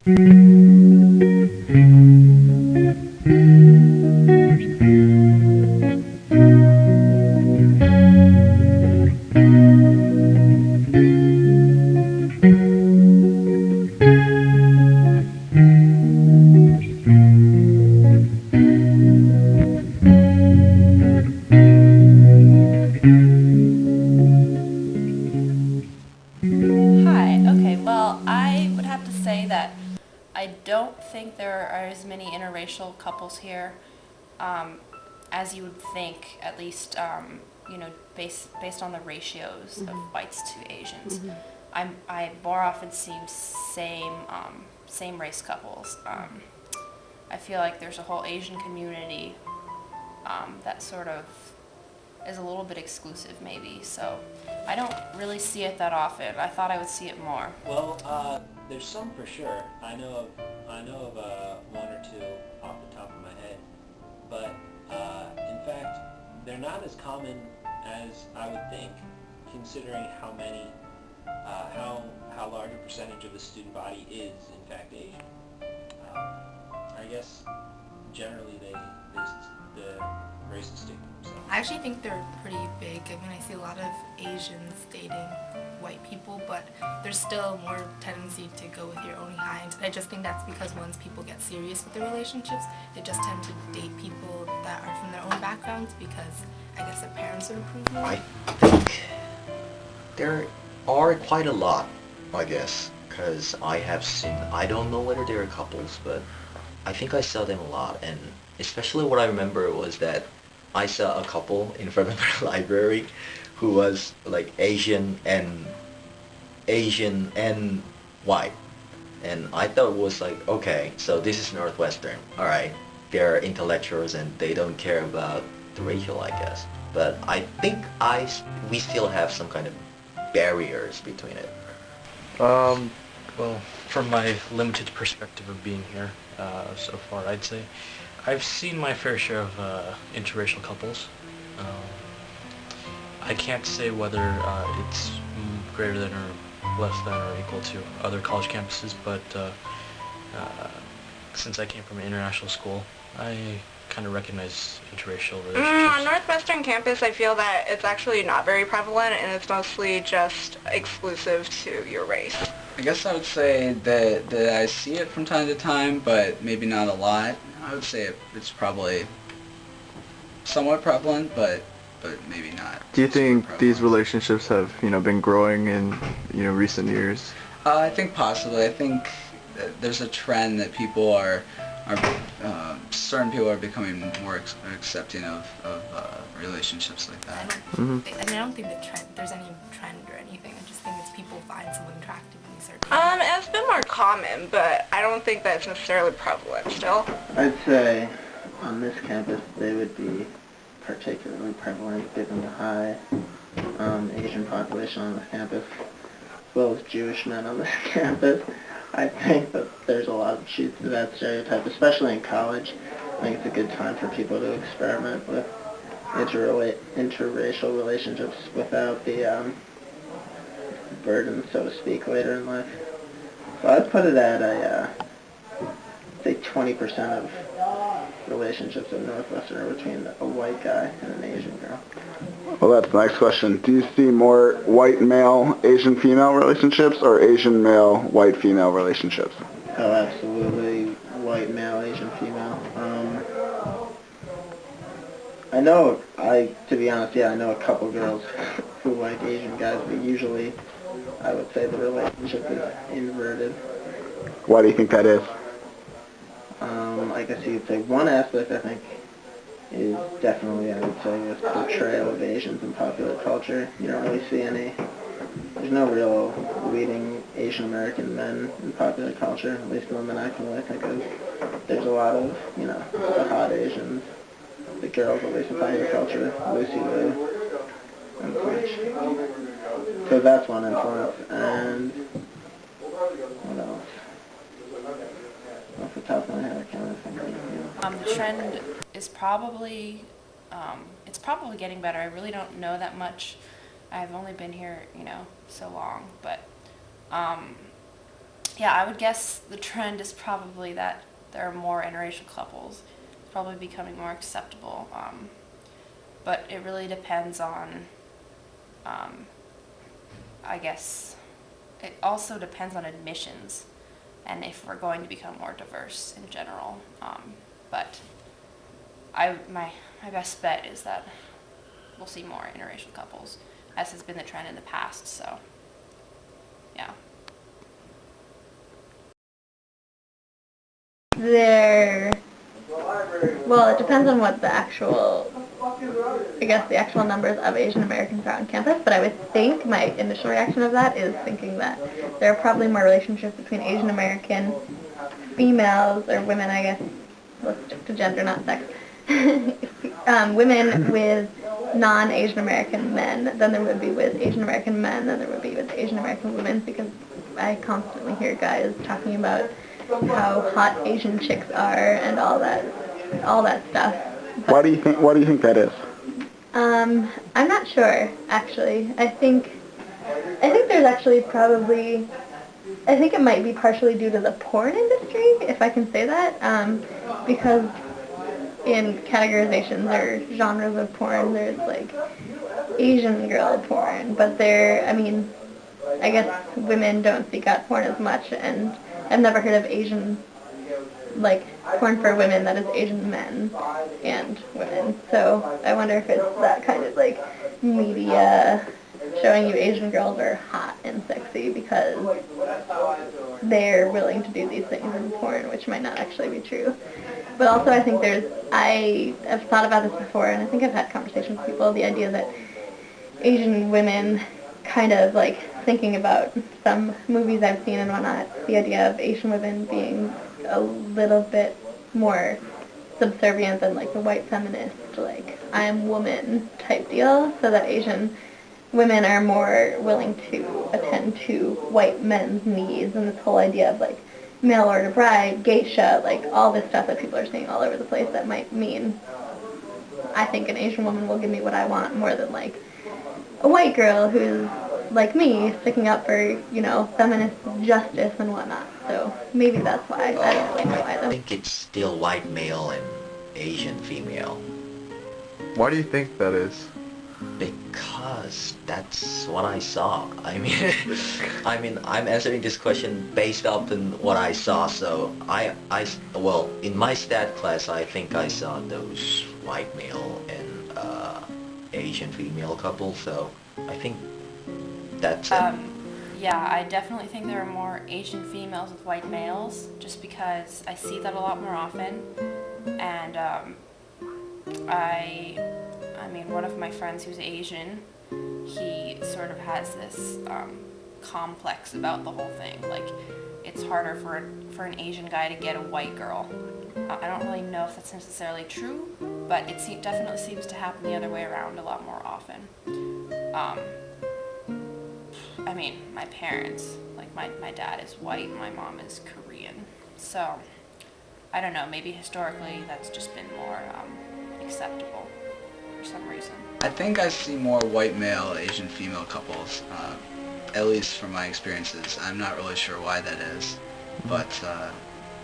Hi, okay, well, I would have to say that I don't think there are as many interracial couples here um, as you would think, at least, based on the ratios of whites to Asians. I more often see same race couples. I feel like there's a whole Asian community that sort of is a little bit exclusive, maybe. So I don't really see it that often. I thought I would see it more. Well, there's some for sure. I know of one or two off the top of my head, but in fact, they're not as common as I would think, considering how many, how large a percentage of the student body is in fact Asian. I guess generally the races stick to themselves. I actually think they're pretty big. I mean, I see a lot of Asians dating white people, but there's still more tendency to go with your own kind. I just think that's because once people get serious with their relationships, they just tend to date people that are from their own backgrounds because I guess their parents would approve more. I think there are quite a lot, I guess, because I have seen, I don't know whether they're couples, but I think I saw them a lot, and especially what I remember was that I saw a couple in front of our library who was like Asian and white. And I thought it was like, okay, so this is Northwestern, alright, they're intellectuals and they don't care about the racial, I guess. But I think we still have some kind of barriers between it. Well, from my limited perspective of being here so far, I'd say I've seen my fair share of interracial couples. I can't say whether it's greater than or less than or equal to other college campuses, but since I came from an international school, I kind of recognize interracial relationships. On Northwestern campus, I feel that it's actually not very prevalent, and it's mostly just exclusive to your race. I guess I would say that I see it from time to time, but maybe not a lot. I would say it's probably somewhat prevalent, but maybe not. Do you think super these prevalent. relationships have, been growing in, recent years? I think possibly. I think that there's a trend that people are certain people are becoming more accepting of relationships like that. I don't think there's any trend or anything. I just think it's people find someone attractive in these certain It's been more common, but I don't think that's necessarily prevalent still. I'd say on this campus they would be particularly prevalent given the high Asian population on this campus, as well as Jewish men on this campus. I think that there's a lot of truth to that stereotype, especially in college. I think it's a good time for people to experiment with interracial relationships without the burden, so to speak, later in life. So I'd put it at say 20% of relationships at Northwestern are between a white guy and an Asian girl. Well, that's the next question. Do you see more white male, Asian female relationships or Asian male, white female relationships? Oh, absolutely. White male, Asian female. To be honest, I know a couple girls who like Asian guys, but usually I would say the relationship is inverted. Why do you think that is? I guess you could say one aspect, I think, is definitely, I would say, this portrayal of Asians in popular culture. You don't really see there's no real leading Asian American men in popular culture, at least one that I can really think of. There's a lot of, the hot Asians, the girls, at least in popular culture, Lucy Liu, and such. So that's one influence, and what else? Off the top of my head, I can't really think of anything. The trend is probably, it's probably getting better. I really don't know that much. I've only been here, so long, but Yeah, I would guess the trend is probably that there are more interracial couples, probably becoming more acceptable. But it really depends on, I guess, it also depends on admissions and if we're going to become more diverse in general. But my best bet is that we'll see more interracial couples, as has been the trend in the past, so yeah. Well, it depends on what the actual, I guess the actual numbers of Asian Americans are on campus, but I would think my initial reaction of that is thinking that there are probably more relationships between Asian American females, or women, I guess, let's stick to gender, not sex, women with non-Asian American men than there would be with Asian American men than there would be with Asian American women, because I constantly hear guys talking about how hot Asian chicks are and all that stuff. But, Why do you think that is? I'm not sure, actually. I think there's actually probably, I think it might be partially due to the porn industry, if I can say that, because in categorizations or genres of porn, there's like Asian girl porn, but I guess women don't seek out porn as much, and I've never heard of Asian, like, porn for women that is Asian men and women. So I wonder if it's that kind of, like, media showing you Asian girls are hot and sexy because they're willing to do these things in porn, which might not actually be true. But also I think I have thought about this before, and I think I've had conversations with people, the idea that Asian women kind of, like, thinking about some movies I've seen and whatnot, the idea of Asian women being a little bit more subservient than, like, the white feminist, like, I am woman type deal, so that Asian women are more willing to attend to white men's needs, and this whole idea of, like, mail order bride, geisha, like, all this stuff that people are seeing all over the place that might mean I think an Asian woman will give me what I want more than, like, a white girl who's like me, sticking up for, feminist justice and whatnot. So maybe that's why. I don't really know why, though. I think it's still white male and Asian female. Why do you think that is? Because that's what I saw. I'm answering this question based off on what I saw. So well, in my stat class, I think I saw those white male and Asian female couples. So I think that's it. Yeah, I definitely think there are more Asian females with white males, just because I see that a lot more often. And one of my friends who's Asian, he sort of has this complex about the whole thing. Like, it's harder for an Asian guy to get a white girl. I don't really know if that's necessarily true, but it definitely seems to happen the other way around a lot more often. My parents, like my dad is white, my mom is Korean, so I don't know, maybe historically that's just been more acceptable for some reason. I think I see more white male, Asian female couples, at least from my experiences. I'm not really sure why that is, but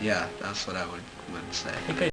yeah, that's what I would say.